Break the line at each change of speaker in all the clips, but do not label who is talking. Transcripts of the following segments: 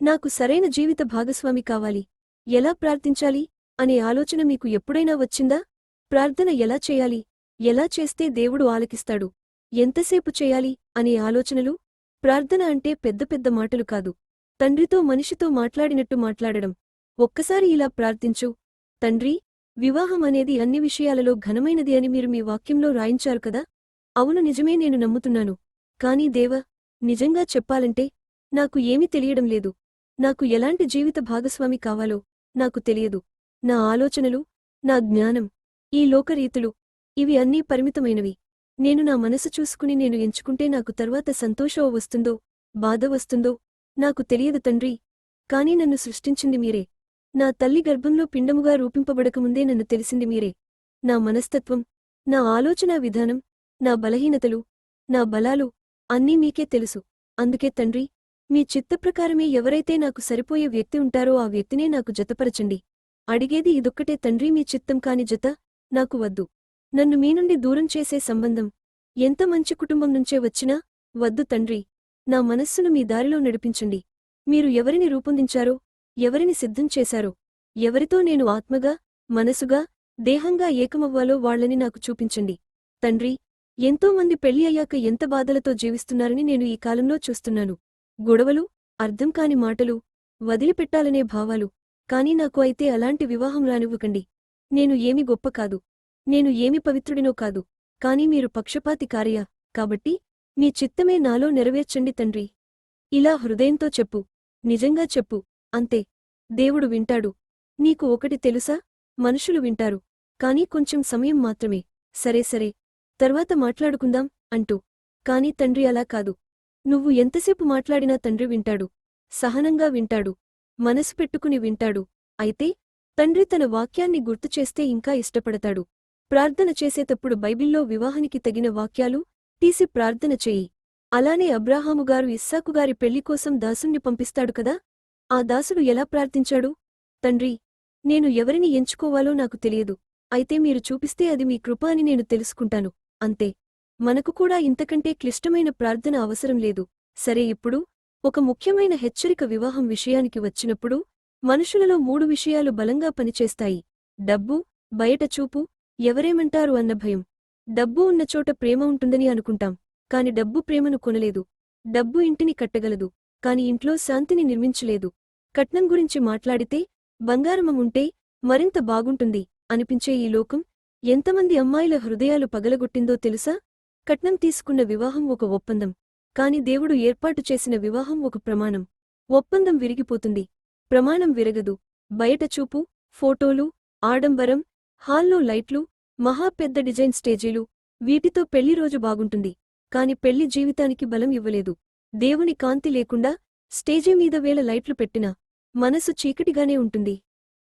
నాకు సరైన జీవిత భాగస్వామి కావాలి. ఎలా ప్రార్థించాలి అనే ఆలోచన మీకు ఎప్పుడైనా వచ్చిందా? ప్రార్థన ఎలా చేయాలి, ఎలా చేస్తే దేవుడు ఆలకిస్తాడు, ఎంతసేపు చేయాలి అనే ఆలోచనలు? ప్రార్థన అంటే పెద్ద పెద్ద మాటలు కాదు, తండ్రితో మనిషితో మాట్లాడినట్టు మాట్లాడడం. ఒక్కసారి ఇలా ప్రార్థించు. తండ్రీ, వివాహం అనేది అన్ని విషయాలలో ఘనమైనది అని మీరు మీ వాక్యంలో రాయించారు కదా. అవును, నిజమే, నేను నమ్ముతున్నాను. కానీ దేవా, నిజంగా చెప్పాలంటే నాకు ఏమీ తెలియడం లేదు. నాకు ఎలాంటి జీవిత భాగస్వామి కావాలో నాకు తెలియదు. నా ఆలోచనలు, నా జ్ఞానం, ఈ లోకరీతులు, ఇవి అన్నీ పరిమితమైనవి. నేను నా మనసు చూసుకుని నేను ఎంచుకుంటే నాకు తర్వాత సంతోషం వస్తుందో బాధ వస్తుందో నాకు తెలియదు తండ్రి. కానీ నన్ను సృష్టించింది మీరే. నా తల్లి గర్భంలో పిండముగా రూపింపబడకముందే నన్ను తెలిసింది మీరే. నా మనస్తత్వం, నా ఆలోచనా విధానం, నా బలహీనతలు, నా బలాలు అన్నీ మీకే తెలుసు. అందుకే తండ్రి, మీ చిత్తప్రకారమే ఎవరైతే నాకు సరిపోయే వ్యక్తి ఉంటారో ఆ వ్యక్తినే నాకు జతపరచండి. అడిగేది ఇదొక్కటే తండ్రి, మీ చిత్తం కాని జత నాకు వద్దు. నన్ను మీ నుండి దూరం చేసే సంబంధం ఎంత మంచి కుటుంబం నుంచే వచ్చినా వద్దు తండ్రి. నా మనస్సును మీ దారిలో నడిపించండి. మీరు ఎవరిని రూపొందించారో, ఎవరిని సిద్ధం చేశారో, ఎవరితో నేను ఆత్మగా, మనసుగా, దేహంగా ఏకమవ్వాలో వాళ్లని నాకు చూపించండి. తండ్రి, ఎంతోమంది పెళ్లి అయ్యాక ఎంత బాధలతో జీవిస్తున్నారని నేను ఈ కాలంలో చూస్తున్నాను. గొడవలు, అర్థం కాని మాటలు, వదిలిపెట్టాలనే భావాలు. కానీ నాకు అయితే అలాంటి వివాహం రానివ్వకండి. నేను ఏమి గొప్ప కాదు, నేను ఏమి పవిత్రుడినో కాదు, కాని మీరు పక్షపాతి కార్య కాబట్టి మీ చిత్తమే నాలో నెరవేర్చండి తండ్రి. ఇలా హృదయంతో చెప్పు, నిజంగా చెప్పు, అంతే. దేవుడు వింటాడు. నీకు ఒకటి తెలుసా, మనుషులు వింటారు, కానీ కొంచెం సమయం మాత్రమే. సరే సరే, తర్వాత మాట్లాడుకుందాం అంటూ. కాని తండ్రి అలా కాదు. నువ్వు ఎంతసేపు మాట్లాడినా తండ్రి వింటాడు, సహనంగా వింటాడు, మనసు పెట్టుకుని వింటాడు. అయితే తండ్రి తన వాక్యాన్ని గుర్తుచేస్తే ఇంకా ఇష్టపడతాడు. ప్రార్థన చేసేటప్పుడు బైబిల్లో వివాహానికి తగిన వాక్యాలు తీసి ప్రార్థన చెయ్యి. అలానే అబ్రాహాముగారు ఇస్సాకుగారి పెళ్లికోసం దాసుణ్ణి పంపిస్తాడు కదా. ఆ దాసుడు ఎలా ప్రార్థించాడు? తండ్రి, నేను ఎవరిని ఎంచుకోవాలో నాకు తెలియదు, అయితే మీరు చూపిస్తే అది మీ కృప అని నేను తెలుసుకుంటాను, అంతే. మనకు కూడా ఇంతకంటే క్లిష్టమైన ప్రార్థన అవసరం లేదు. సరే, ఇప్పుడు ఒక ముఖ్యమైన హెచ్చరిక. వివాహం విషయానికి వచ్చినప్పుడు మనుషులలో 3 విషయాలు బలంగా పనిచేస్తాయి: డబ్బు, బయట చూపు, ఎవరేమంటారు అన్న భయం. డబ్బు ఉన్న చోట ప్రేమ ఉంటుందని అనుకుంటాం, కాని డబ్బు ప్రేమను కొనలేదు. డబ్బు ఇంటిని కట్టగలదు, కాని ఇంట్లో శాంతిని నిర్మించలేదు. కట్నం గురించి మాట్లాడితే బంగారమముంటే మరింత బాగుంటుంది అనిపించే ఈ లోకం ఎంతమంది అమ్మాయిల హృదయాలు పగలగొట్టిందో తెలుసా? కట్నం తీసుకున్న వివాహం ఒక ఒప్పందం, కాని దేవుడు ఏర్పాటు చేసిన వివాహం ఒక ప్రమాణం. ఒప్పందం విరిగిపోతుంది, ప్రమాణం విరగదు. బయట చూపు, ఫోటోలు, ఆడంబరం, హాల్లో లైట్లు, మహా పెద్ద డిజైన్ స్టేజీలు, వీటితో పెళ్లిరోజు బాగుంటుంది, కాని పెళ్లి జీవితానికి బలం ఇవ్వలేదు. దేవుని కాంతి లేకుండా స్టేజీ మీద వేల లైట్లు పెట్టినా మనసు చీకటిగానే ఉంటుంది.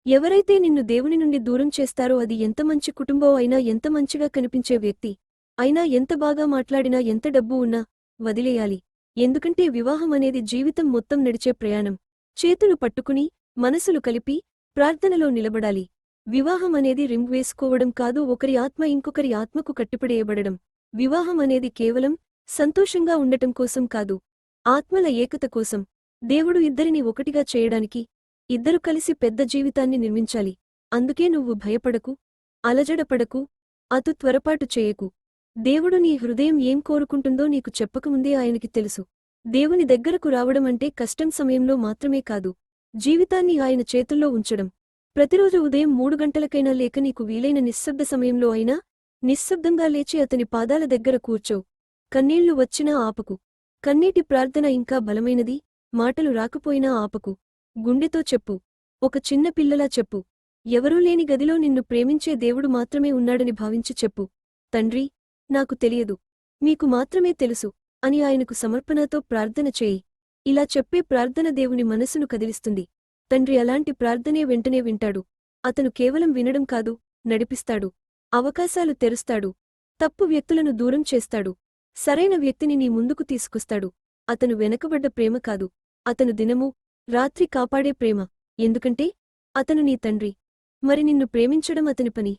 ఎవరైతే నిన్ను దేవుని నుండి దూరం చేస్తారో అది ఎంత మంచి కుటుంబం అయినా, ఎంత మంచిగా కనిపించే వ్యక్తి అయినా, ఎంత బాగా మాట్లాడినా, ఎంత డబ్బు ఉన్నా వదిలేయాలి. ఎందుకంటే వివాహం అనేది జీవితం మొత్తం నడిచే ప్రయాణం. చేతులు పట్టుకుని, మనసులు కలిపి ప్రార్థనలో నిలబడాలి. వివాహం అనేది రింగ్ వేసుకోవడం కాదు, ఒకరి ఆత్మ ఇంకొకరి ఆత్మకు కట్టిపడేయబడడం. వివాహం అనేది కేవలం సంతోషంగా ఉండటం కోసం కాదు, ఆత్మల ఏకత కోసం. దేవుడు ఇద్దరిని ఒకటిగా చేయడానికి ఇద్దరు కలిసి పెద్ద జీవితాన్ని నిర్మించాలి. అందుకే నువ్వు భయపడకు, అలజడపడకు, అటు త్వరపాటు చేయకు. దేవుడు నీ హృదయం ఏం కోరుకుంటుందో నీకు చెప్పకముందే ఆయనకి తెలుసు. దేవుని దగ్గరకు రావడం అంటే కష్టం సమయంలో మాత్రమే కాదు, జీవితాన్ని ఆయన చేతుల్లో ఉంచడం. ప్రతిరోజు ఉదయం 3 గంటలకైనా లేక నీకు వీలైన నిశ్శబ్ద సమయంలో అయినా నిశ్శబ్దంగా లేచి అతని పాదాల దగ్గర కూర్చో. కన్నీళ్లు వచ్చినా ఆపకు. కన్నీటి ప్రార్థన ఇంకా బలమైనది. మాటలు రాకపోయినా ఆపకు. గుండెతో చెప్పు, ఒక చిన్న పిల్లలా చెప్పు. ఎవరూ లేని గదిలో నిన్ను ప్రేమించే దేవుడు మాత్రమే ఉన్నాడని భావించి చెప్పు. తండ్రి, నాకు తెలియదు, మీకు మాత్రమే తెలుసు అని ఆయనకు సమర్పణతో ప్రార్థన చేయి. ఇలా చెప్పే ప్రార్థన దేవుని మనసును కదిలిస్తుంది. తండ్రి అలాంటి ప్రార్థనే వెంటనే వింటాడు. అతను కేవలం వినడం కాదు, నడిపిస్తాడు. అవకాశాలు తెరుస్తాడు. తప్పు వ్యక్తులను దూరం చేస్తాడు. సరైన వ్యక్తిని నీ ముందుకు తీసుకొస్తాడు. అతను వెనకబడ్డ ప్రేమ కాదు, అతను దినము రాత్రి కాపాడే ప్రేమ. ఎందుకంటే అతను నీ తండ్రి. మరి నిన్ను ప్రేమించడం అతని పని.